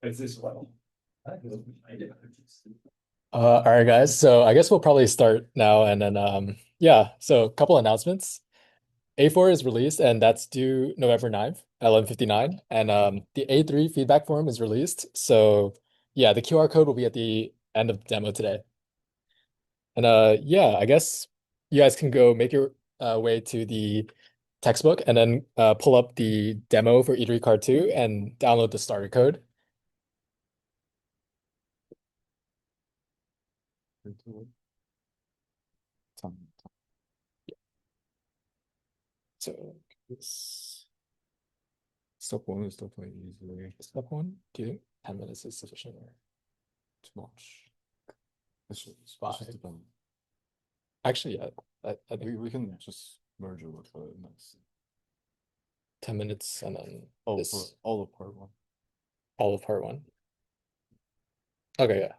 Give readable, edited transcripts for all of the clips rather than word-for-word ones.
It's this well. All right, guys. So I guess we'll probably start now and then yeah, so a couple announcements. A4 is released and that's due November 9th at 11:59. And the A3 feedback form is released. So yeah, the QR code will be at the end of the demo today. And yeah, I guess you guys can go make your way to the textbook and then pull up the demo for Eatery Card 2 and download the starter code. So this step one is definitely easily. Step one, do you think 10 minutes is sufficient or too much? It's just depend. Actually, yeah, I think We can just merge it with the next 10 minutes and then for this all of part one. all of part one. Okay, yeah.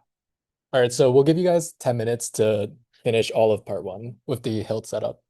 All right, so we'll give you guys 10 minutes to finish all of part one with the hilt setup.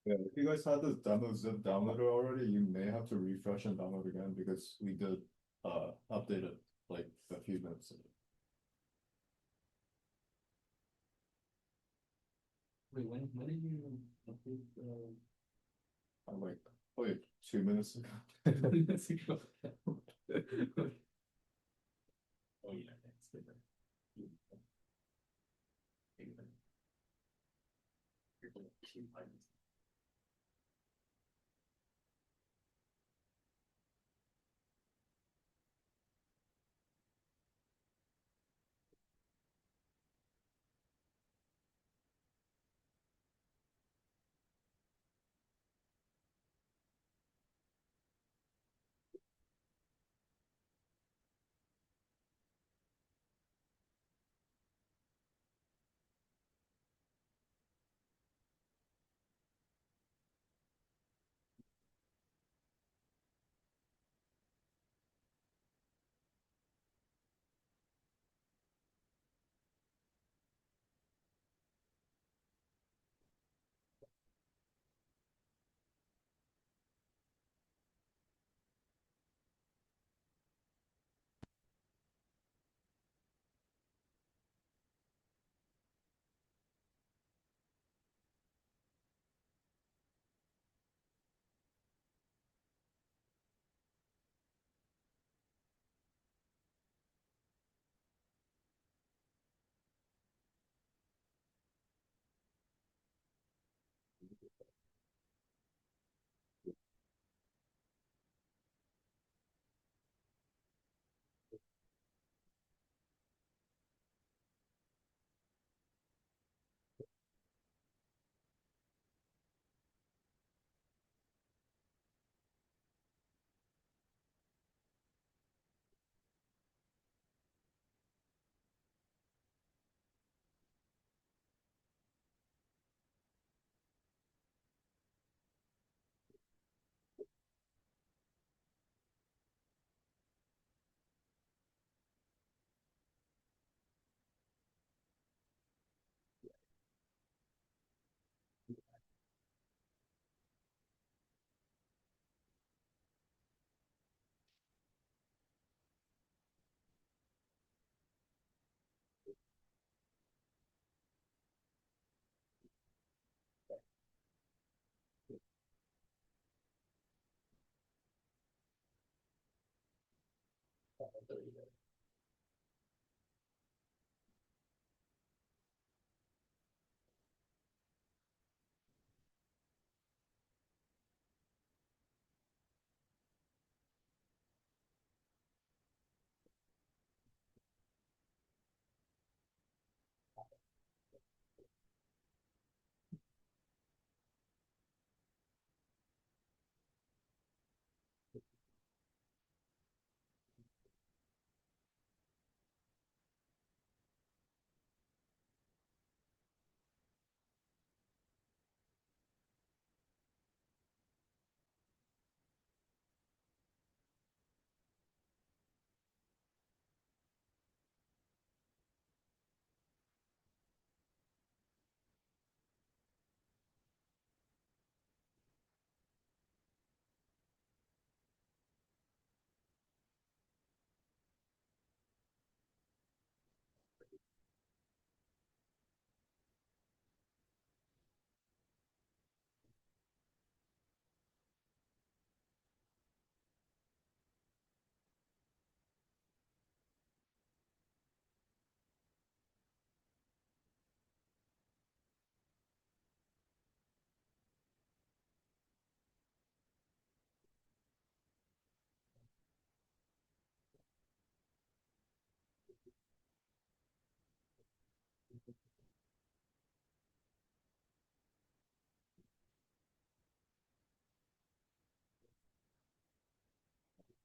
Yeah, if you guys had this demo zip downloaded already, you may have to refresh and download again because we did update it like a few minutes ago. Wait, when did you update I'm like 2 minutes ago. 2 minutes ago. Oh yeah, that's good.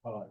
Uh,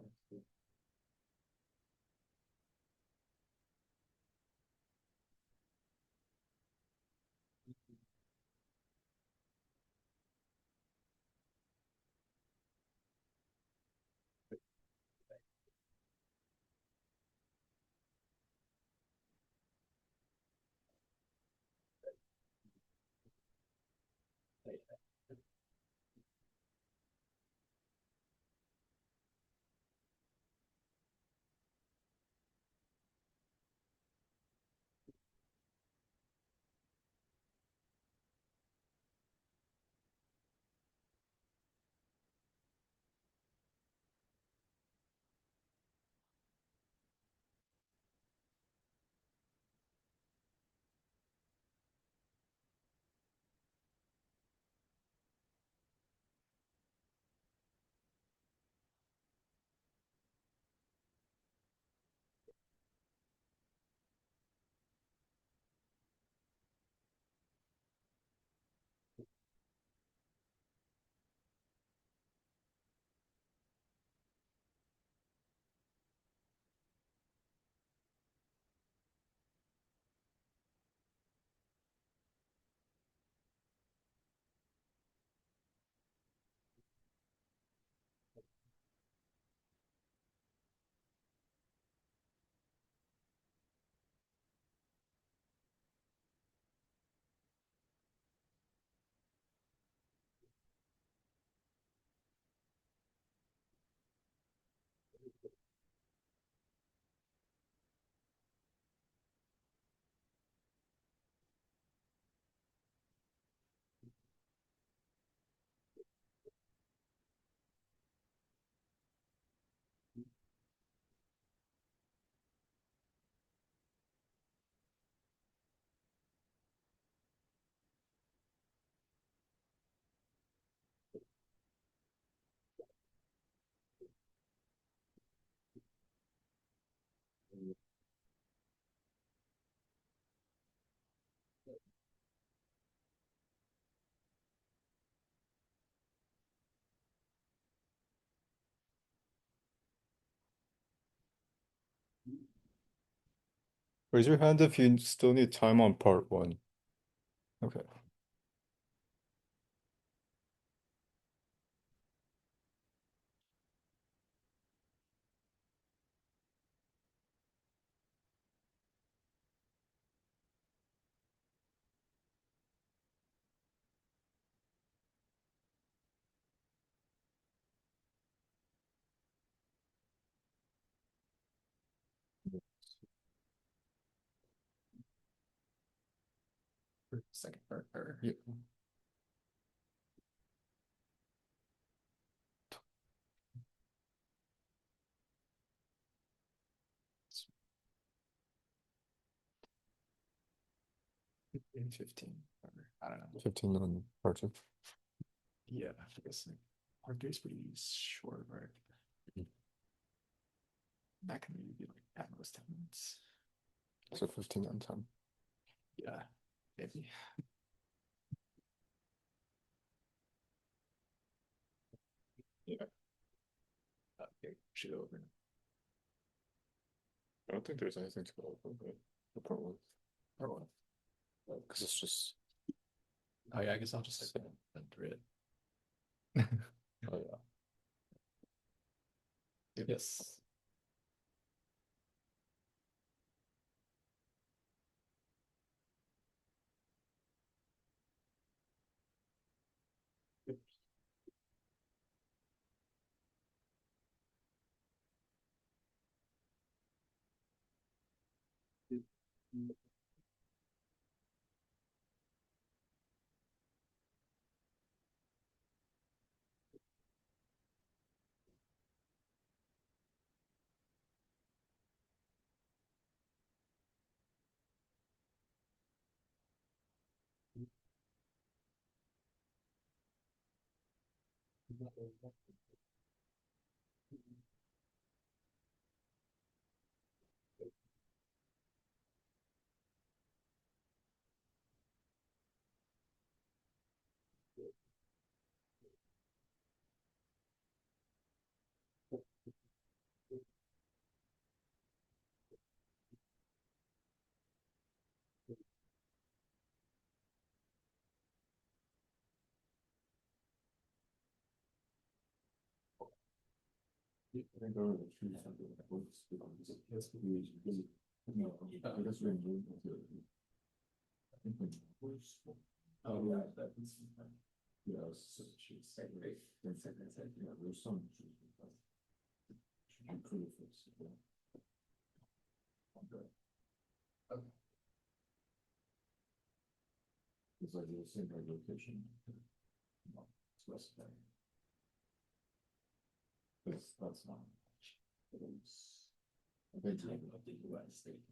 Raise your hand if you still need time on part one. Okay. Second part, or Yeah. in 15, or I don't know. 15 on part two. Yeah, I guess like our days pretty short, right? That can maybe be like at most 10 minutes. So 15 on 10. Yeah, maybe. Yeah. Okay, should go over. I don't think there's anything to go over the part one. Or what? Because it's just, Oh yeah, I guess I'll just like enter it. oh yeah. Yes. I think over the trees, something that works, because we, you know, I guess we moved into. I think we. Oh, yeah, that's. Yeah, so she's segregate. Yeah, there's some. Should be pretty fixed. Okay. It's like the same like location. No, it's less than. That's not. It's. I think it's like of the US state.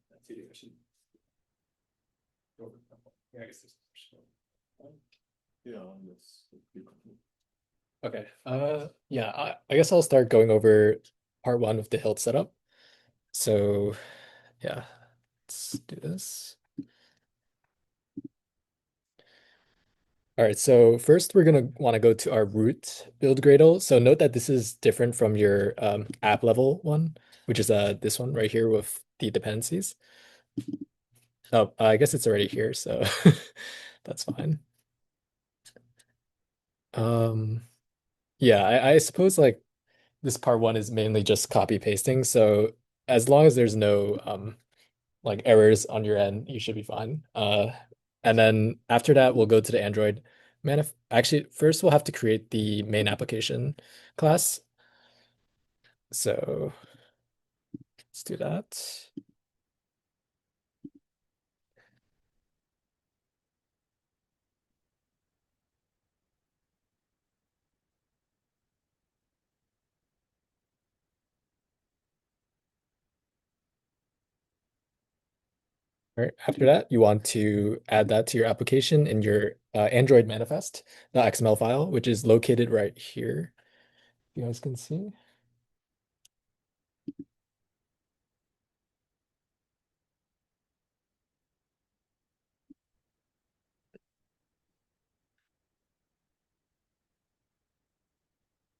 That's the issue. Yeah, I guess there's. Yeah, that's. Okay. Yeah, I guess I'll start going over part one of the hilt setup. So yeah, let's do this. All right, so first we're gonna want to go to our root build Gradle. So note that this is different from your app level one, which is this one right here with the dependencies. Oh, I guess it's already here, so that's fine. Um, yeah, I suppose like this part one is mainly just copy pasting. So as long as there's no like errors on your end, you should be fine. And then after that, we'll go to the Android manif. Actually, first we'll have to create the main application class. So let's do that. All right. After that, you want to add that to your application in your Android manifest.xml file, which is located right here. You guys can see.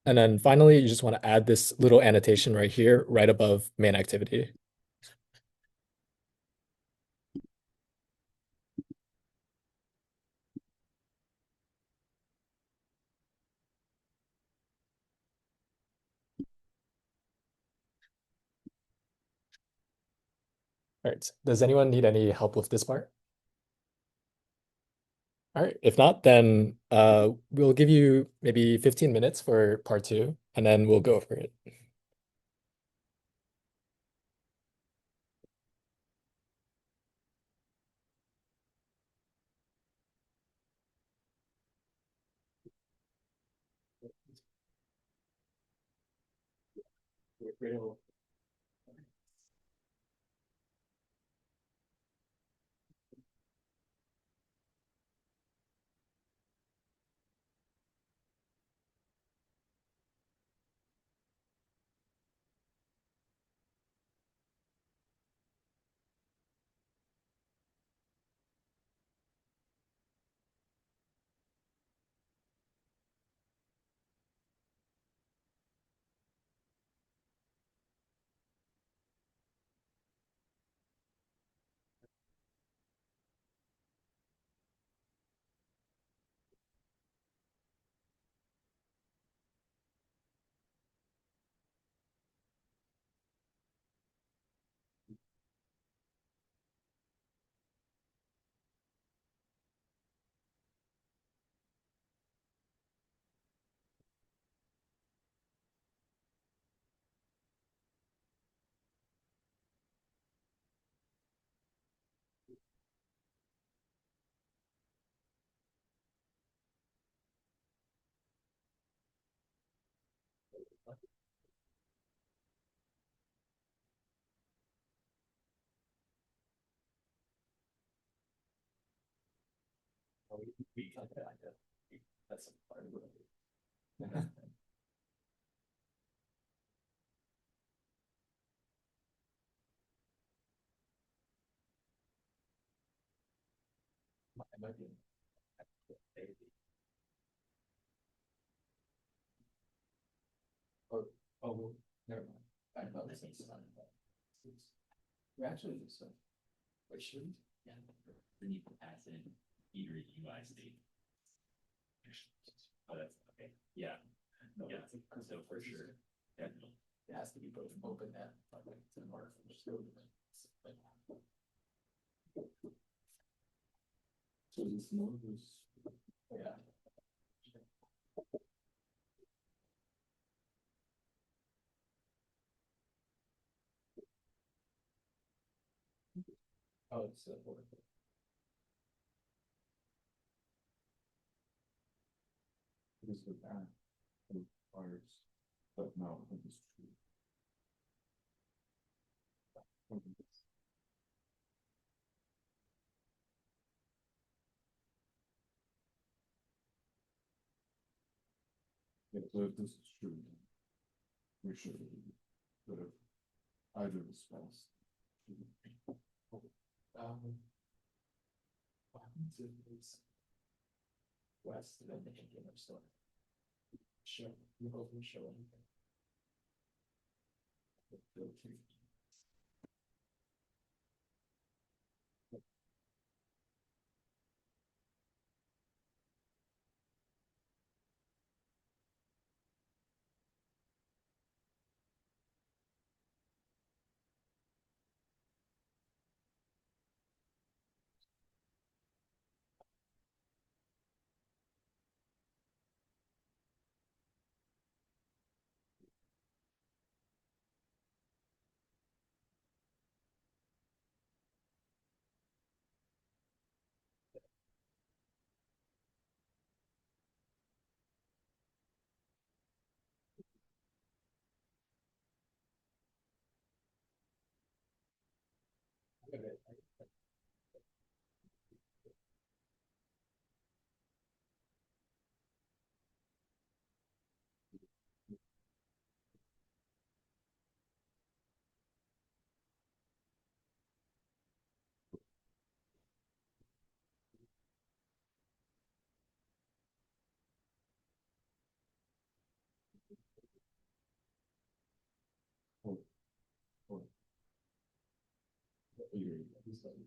And then finally, you just want to add this little annotation right here, right above main activity. All right. Does anyone need any help with this part? All right. If not, then we'll give you maybe 15 minutes for part two, and then we'll go over it. That's part of it. It might be. Oh, well, never mind. I thought this is not. We actually do so. Wait, should we? Yeah. Then you can pass in Eatery UI state. Oh, that's okay. Yeah, no, yeah, so for sure. Yeah, it has to be both open and like to the north. So this north is. Yeah. Oh, it's It is the back of ours, but no, I think it's true. Yeah, so if this is true, then we should put it either response. What happens if it's west of the Indian Ocean? Sure, you both will show anything. Or, or, Eatery.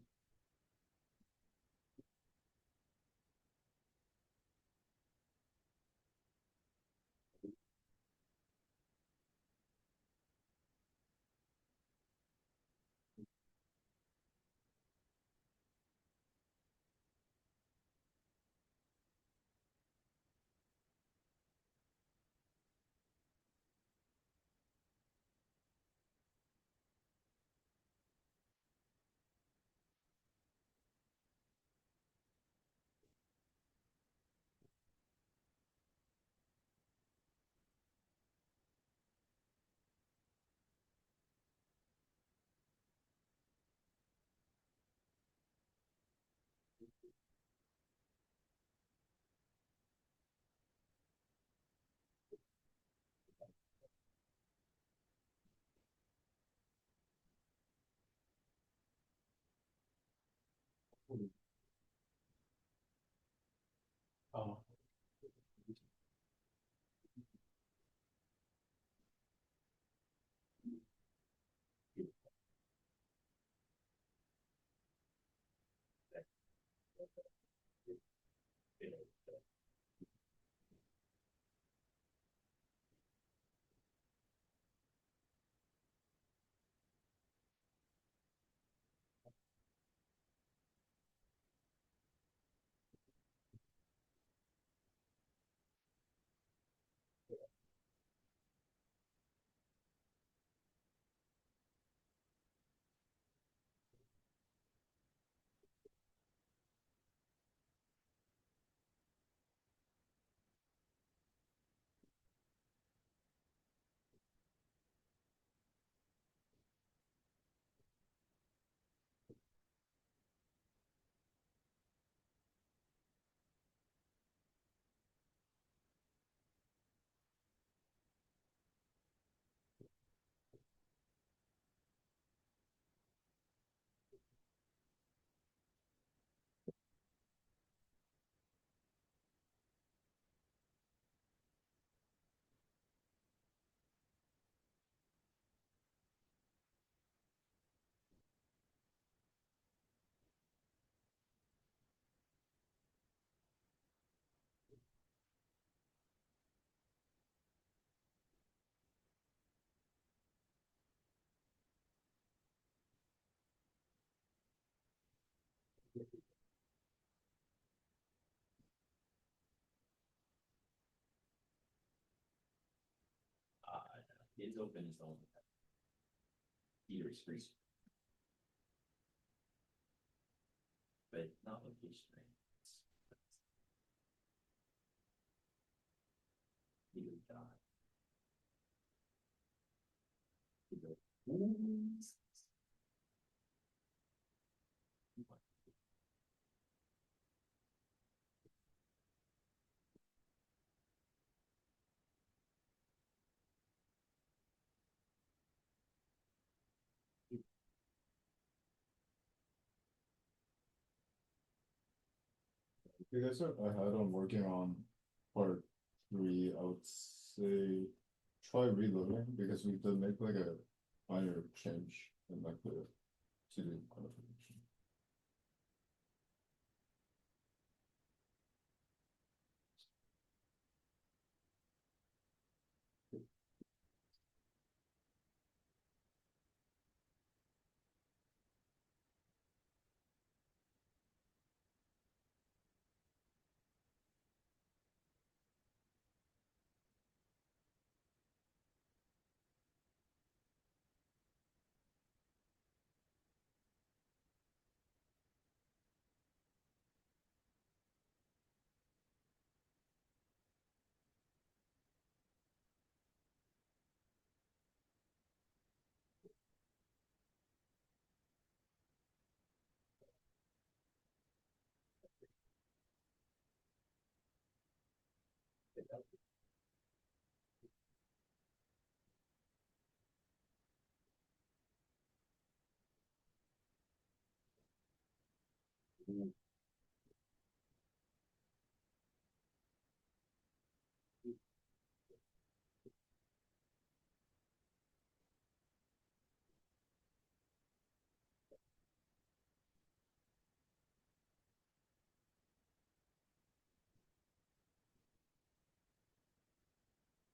Oh. It's open as well. Eatery street. But not location, right? Eatery dot. Because I had on working on part 3, I would say try reloading because we did make like a minor change in like the to the configuration.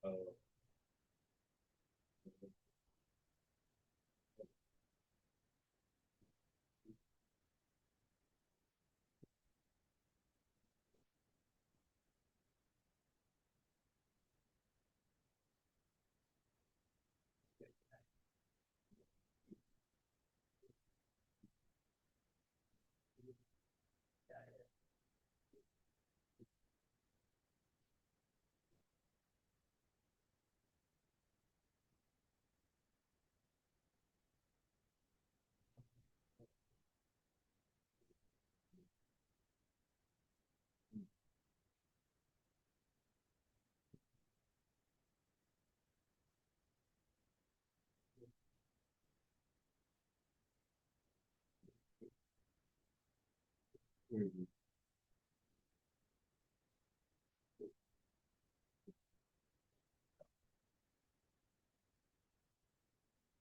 Oh.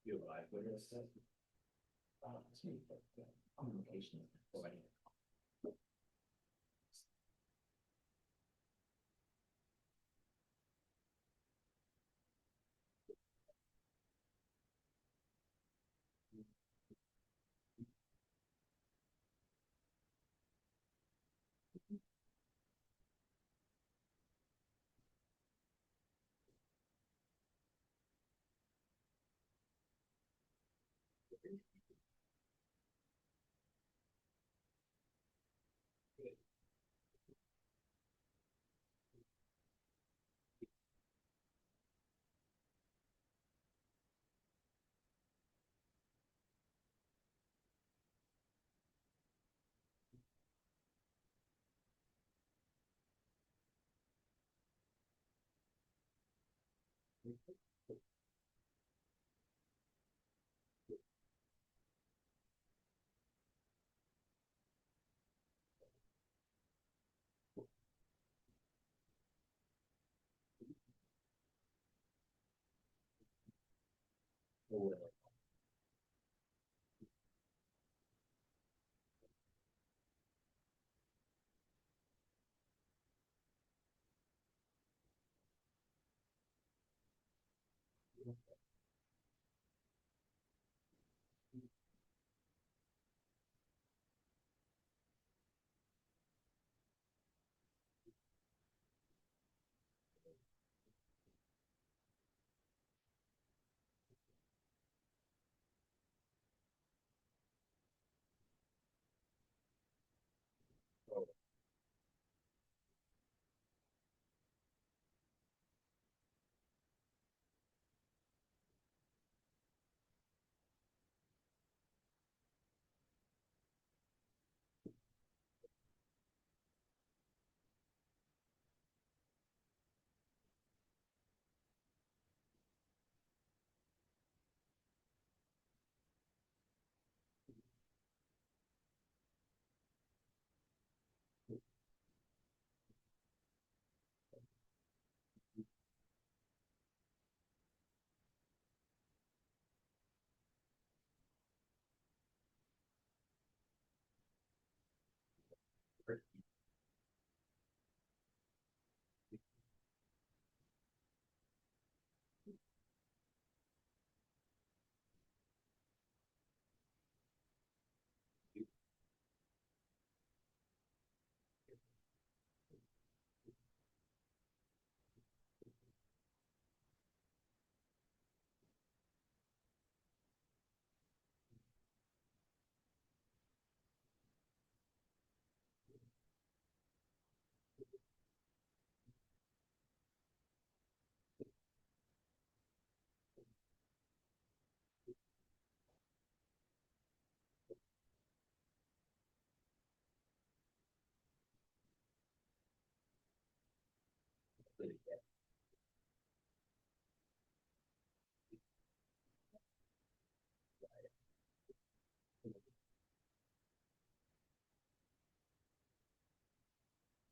Feel like what is that? It's me, but communication.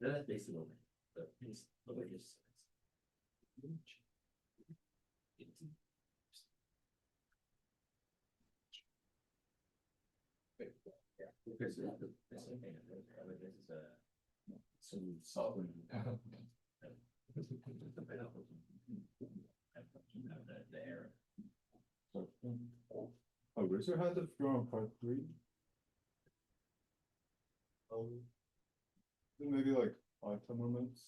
That's basically what it is. Yeah, because this is a some sovereign. The error. Oh, Rizzo had to go on part 3. Maybe like 5-10 more minutes.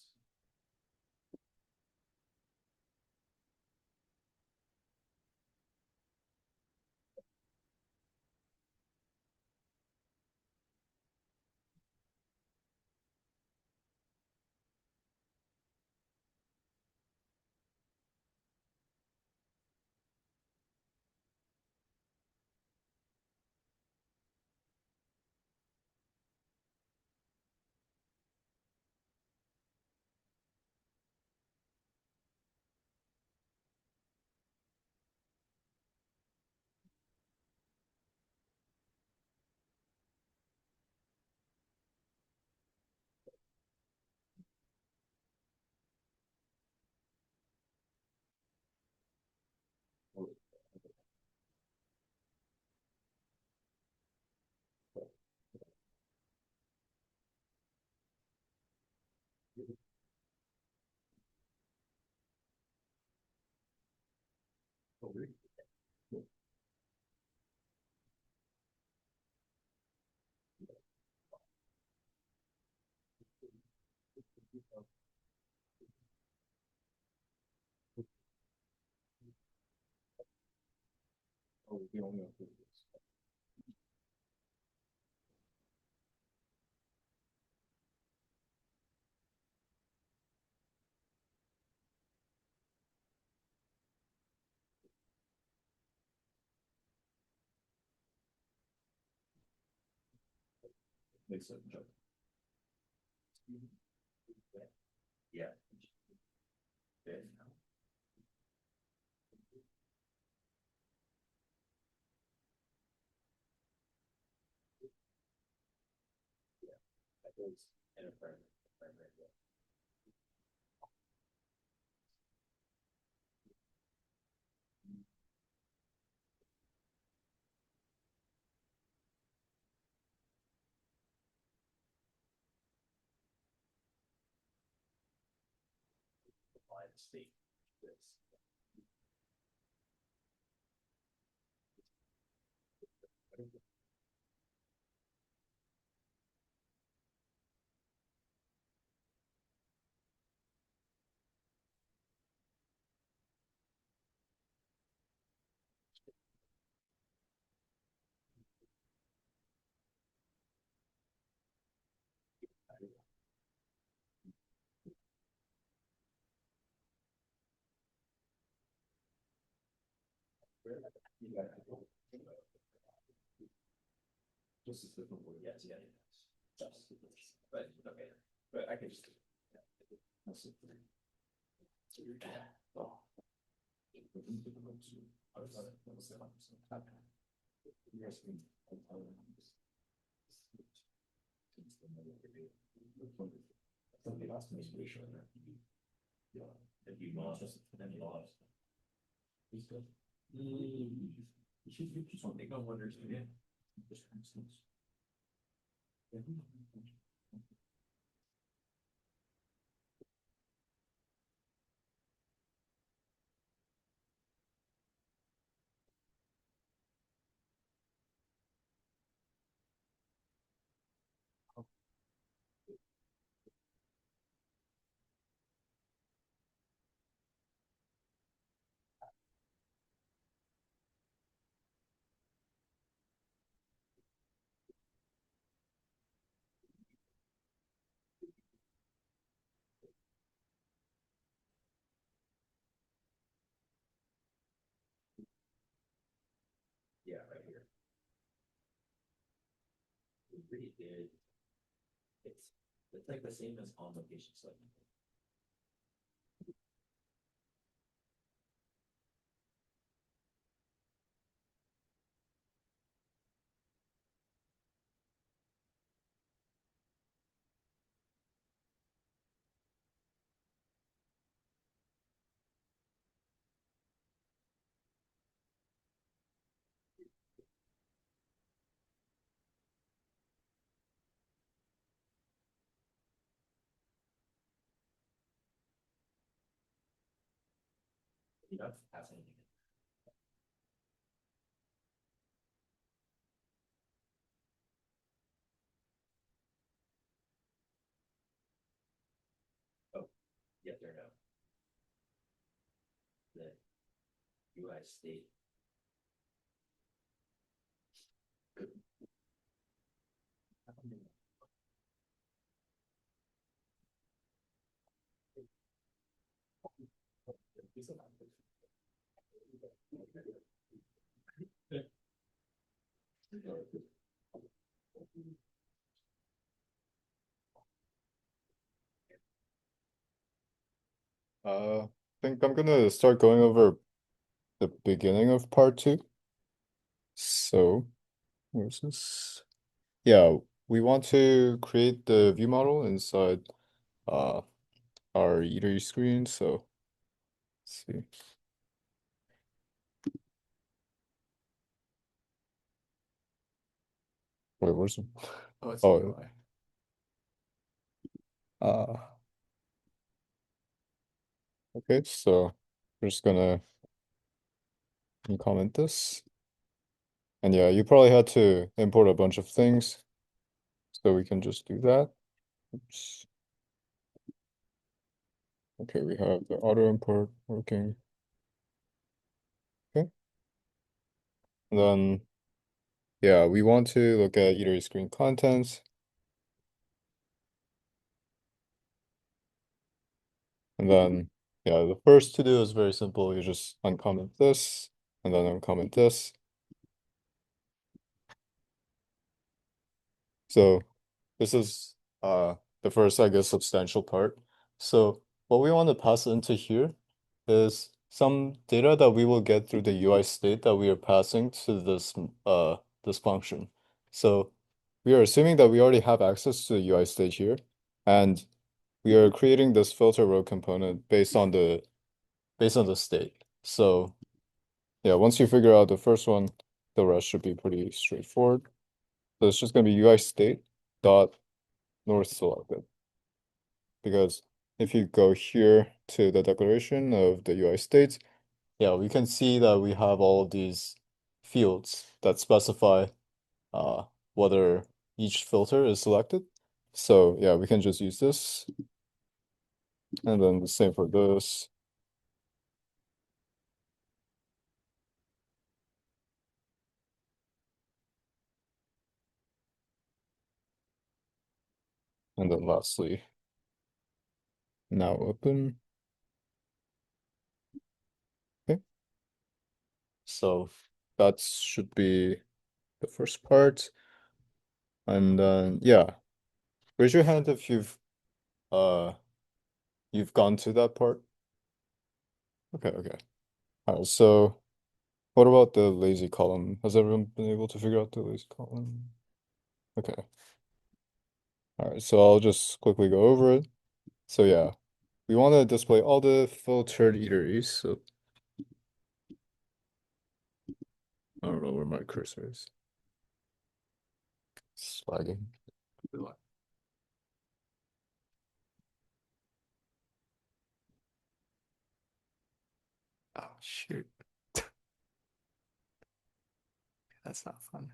Oh, we only have 3 minutes. Makes sense. Yeah. That goes in a primary. Apply the state. This. Just as different word. Yes, yeah, just, but okay, but I can just. That's it. Oh. Somebody asked me to be sure that. Yeah, if you lost, then you lost. He's good. You just want to make no wonders, yeah. Just for instance. Yeah, right here. We really did. It's like the same as on location selecting. You don't have to pass anything. Oh, yeah, there no. The UI state. I think I'm gonna start going over the beginning of part two. So, where's this? Yeah, we want to create the view model inside uh our Eatery screen. So, let's see. Wait, where's it? Oh, it's Oh, UI. uh, okay, so we're just gonna comment this. And yeah, you probably had to import a bunch of things, so we can just do that. Oops. Okay, we have the auto import working. Okay. And then, yeah, we want to look at Eatery screen contents. And then, yeah, the first to do is very simple. You just uncomment this, and then uncomment this. So this is the first, I guess, substantial part. So what we want to pass into here is some data that we will get through the UI state that we are passing to this function. So we are assuming that we already have access to the UI state here, and we are creating this filter row component based on the state. So yeah, once you figure out the first one, the rest should be pretty straightforward. So it's just gonna be UI state dot north selected. Because if you go here to the declaration of the UI states, yeah, we can see that we have all of these fields that specify whether each filter is selected. So yeah, we can just use this. And then the same for this. And then lastly, now open. Okay. So that should be the first part. And then yeah, raise your hand if uh you've gone to that part. Okay, okay. All right, so what about the lazy column? Has everyone been able to figure out the lazy column? Okay. All right, so I'll just quickly go over it. So yeah, we want to display all the filtered eateries. So I don't know where my cursor is. It's lagging. Oh, shoot. That's not fun.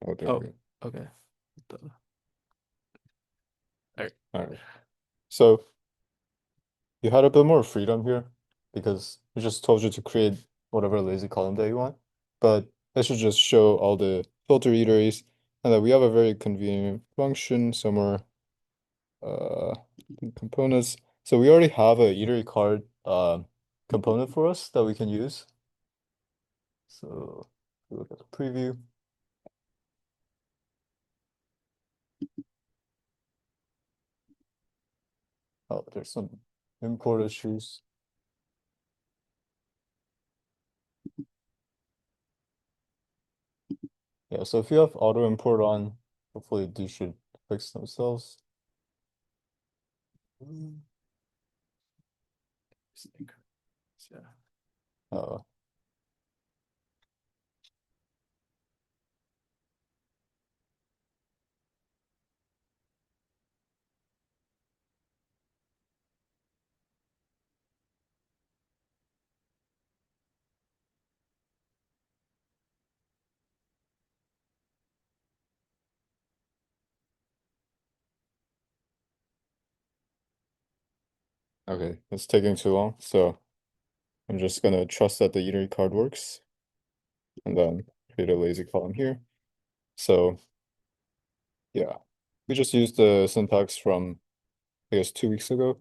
Oh, there Oh, we go. okay. All right. So you had a bit more freedom here because we just told you to create whatever lazy column that you want, but it should just show all the filter eateries and that we have a very convenient function somewhere in components. So we already have a eatery card component for us that we can use. So if we look at the preview. Oh, there's some import issues. Yeah, so if you have auto import on, hopefully these should fix themselves. Yeah. Uh, Okay, it's taking too long, so I'm just gonna trust that the Eatery card works. And then create a lazy column here. So yeah, we just used the syntax from I guess 2 weeks ago.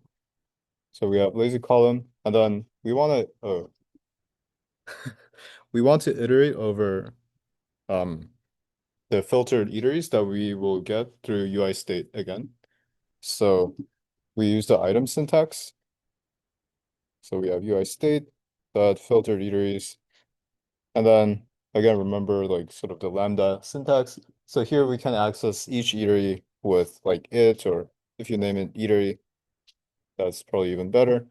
So we have lazy column, and then we want to we want to iterate over the filtered eateries that we will get through UI state again. So we use the item syntax. So we have UI state dot filtered eateries, and then again remember like sort of the lambda syntax. So here we can access each eatery with like it, or if you name it eatery, that's probably even better.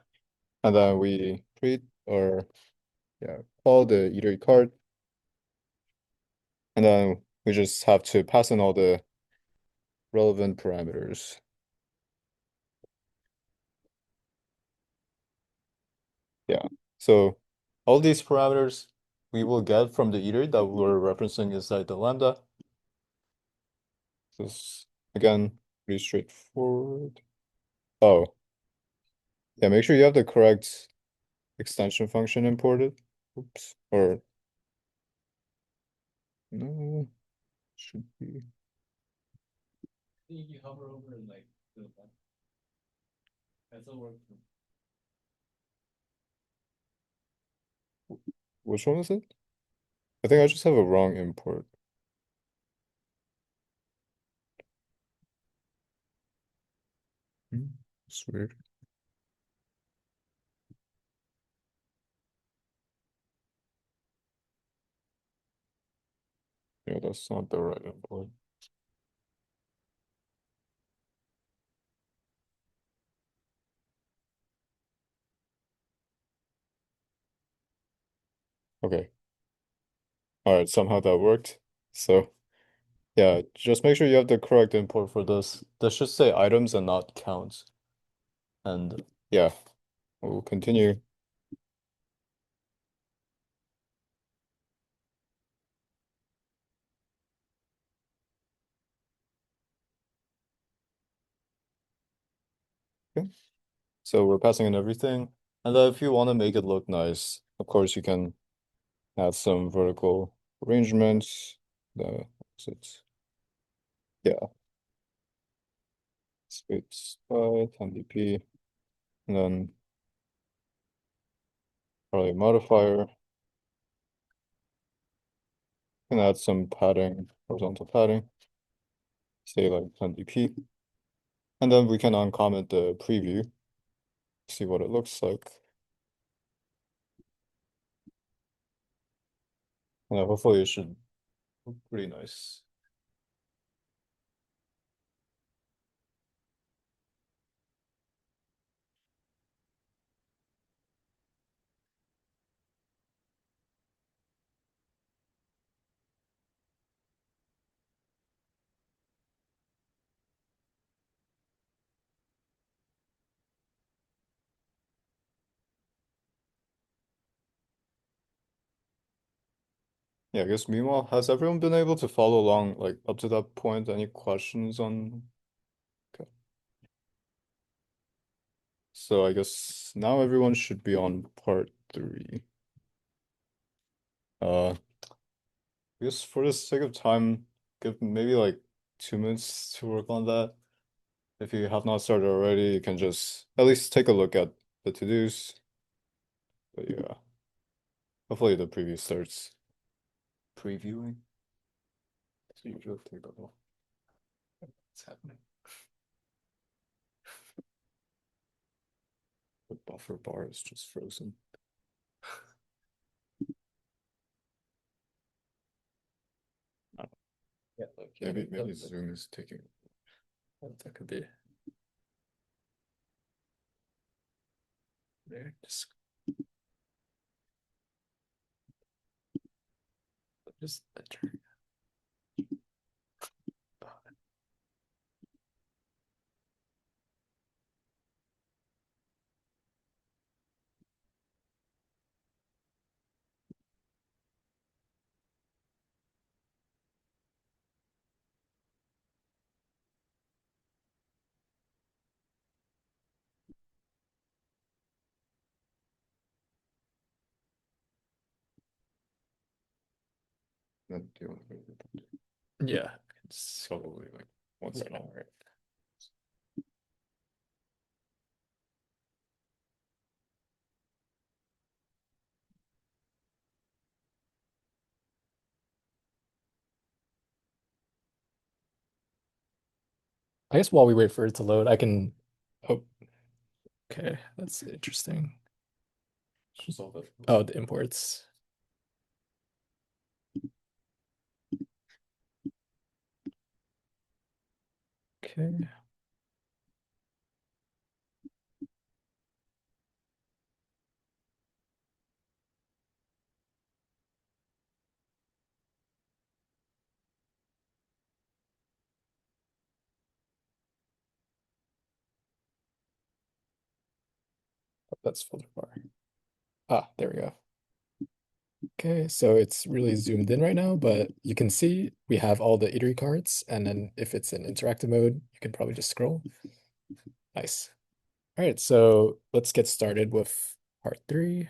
And then we create or yeah, call the eatery card. And then we just have to pass in all the relevant parameters. Yeah. So all these parameters we will get from the eatery that we're referencing inside the lambda. This again, pretty straightforward. Oh, yeah, make sure you have the correct extension function imported. Oops. Or no, should be. You hover over and like do that. That's all work. Which one is it? I think I just have a wrong import. It's weird. Yeah, that's not the right import. Okay. All right, somehow that worked. So yeah, just make sure you have the correct import for this. This should say items and not counts. And yeah, we'll continue. Okay. So we're passing in everything. And then if you want to make it look nice, of course you can add some vertical arrangements. The it's yeah, space NDP, and then probably a modifier. And add some padding, horizontal padding, say like NDP. And then we can uncomment the preview, see what it looks like. And hopefully it should look pretty nice. Yeah, I guess meanwhile, has everyone been able to follow along like up to that point? Any questions on? Okay. So I guess now everyone should be on part 3. I guess for the sake of time, give maybe like 2 minutes to work on that. If you have not started already, you can just at least take a look at the to-dos. But yeah, hopefully the preview starts previewing. So usually take a while. What's happening? The buffer bar is just frozen. Yeah, Maybe Zoom is taking. that could be. There, just enter. Not do you want to make it? Yeah, it's probably like 1 second, right? I guess while we wait for it to load, I can. Oh, okay, that's interesting. Just all that. Oh, the imports. Okay. That's filter bar. Ah, there we go. Okay, so it's really zoomed in right now, but you can see we have all the Eatery cards, and then if it's in interactive mode, you can probably just scroll. Nice. All right, so let's get started with part 3.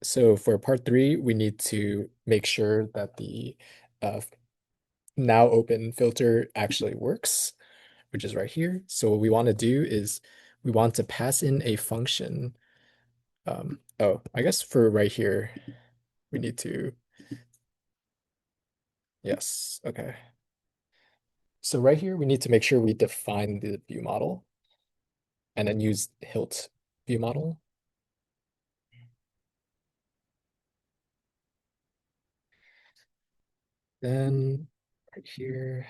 So for part 3, we need to make sure that the uh, now open filter actually works, which is right here. So what we want to do is we want to pass in a function. Oh, I guess for right here, we need to, yes, okay. So right here, we need to make sure we define the view model and then use hilt view model. Then right here,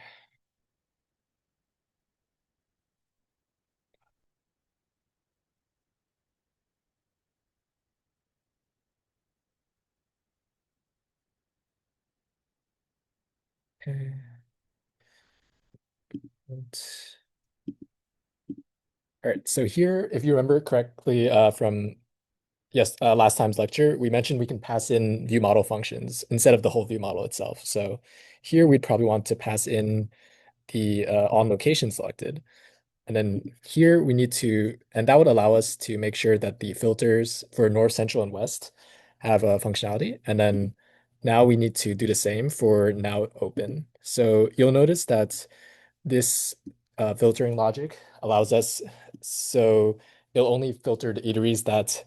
okay. And all right, so here, if you remember correctly from yes, last time's lecture, we mentioned we can pass in view model functions instead of the whole view model itself. So here we'd probably want to pass in the on location selected. And then here we need to, and that would allow us to make sure that the filters for north, central, and west have a functionality. And then now we need to do the same for now open. So you'll notice that this filtering logic allows us, so it'll only filter the eateries that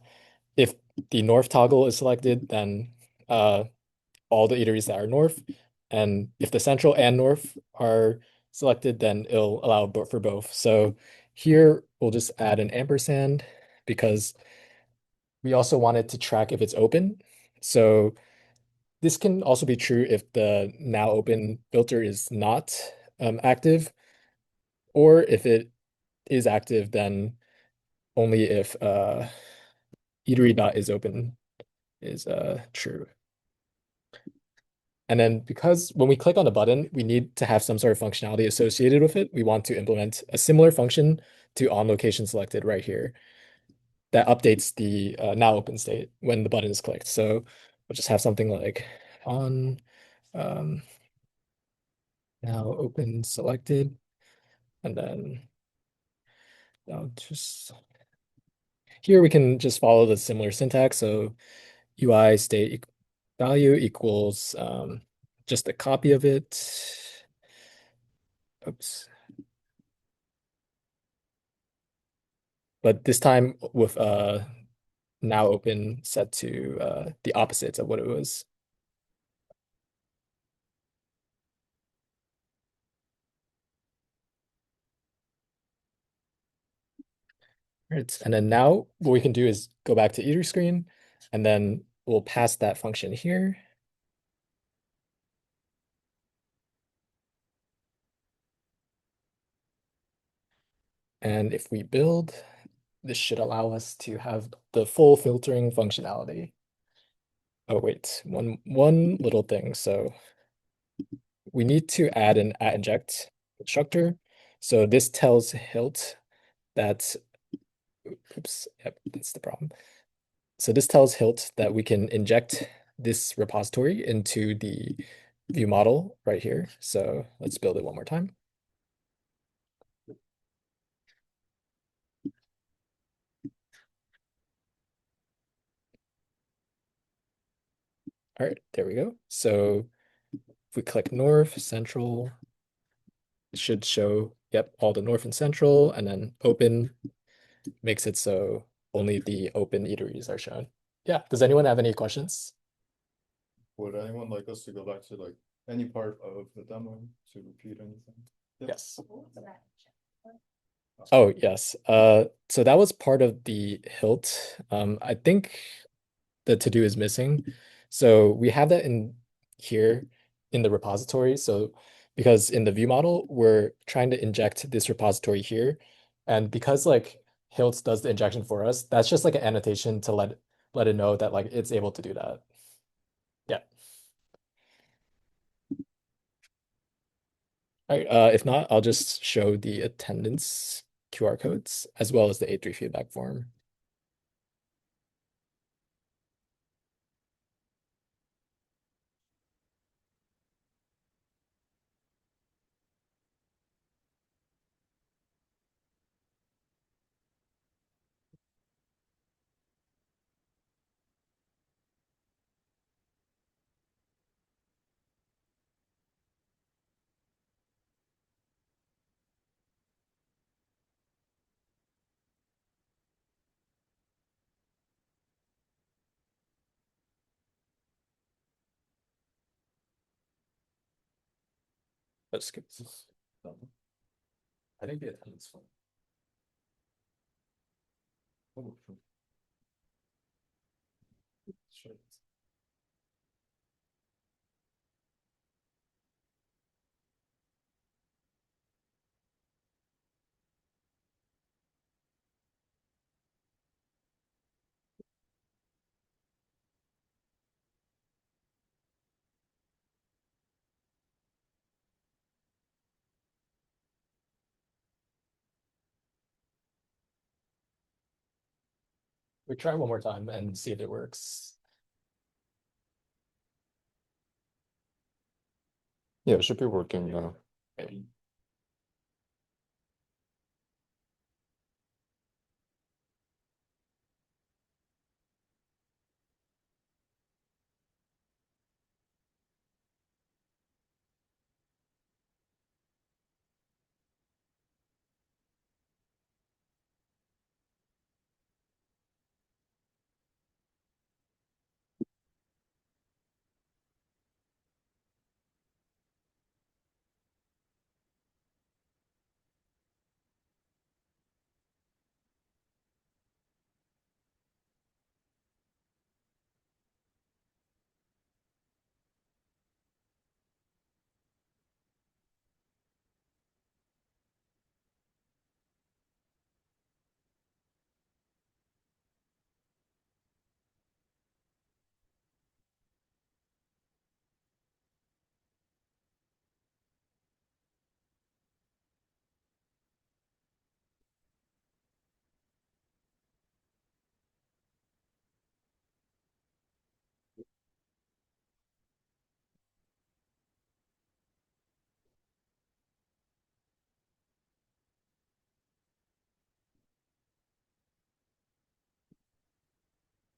if the north toggle is selected, then uh, all the eateries that are north. And if the central and north are selected, then it'll allow for both. So here we'll just add an ampersand because we also wanted to track if it's open. So this can also be true if the now open filter is not active, or if it is active, then only if eatery dot is open is true. And then because when we click on a button, we need to have some sort of functionality associated with it. We want to implement a similar function to on location selected right here that updates the now open state when the button is clicked. So we'll just have something like on um, now open selected, and then I'll just here we can just follow the similar syntax. So UI state value equals just a copy of it. Oops. But this time with now open set to the opposites of what it was. Right. And then now what we can do is go back to Eatery screen, and then we'll pass that function here. And if we build, this should allow us to have the full filtering functionality. Oh, wait, one little thing. So we need to add an @inject constructor. So this tells Hilt that, oops, yep, that's the problem. So this tells Hilt that we can inject this repository into the view model right here. So let's build it one more time. All right, there we go. So if we click north, central, it should show, yep, all the north and central, and then open makes it so only the open eateries are shown. Yeah, does anyone have any questions? Would anyone like us to go back to like any part of the demo to repeat anything? Yeah. Yes. Oh, yes. So that was part of the hilt. I think the to do is missing. So we have that in here in the repository. So because in the view model, we're trying to inject this repository here. And because like hilt does the injection for us, that's just like an annotation to let it know that like it's able to do that. Yeah. All right. If not, I'll just show the attendance QR codes as well as the A3 feedback form. Let's skip this. I think the attendance form. Oh, sure. We try one more time and see if it works. Yeah, it should be working now. Okay.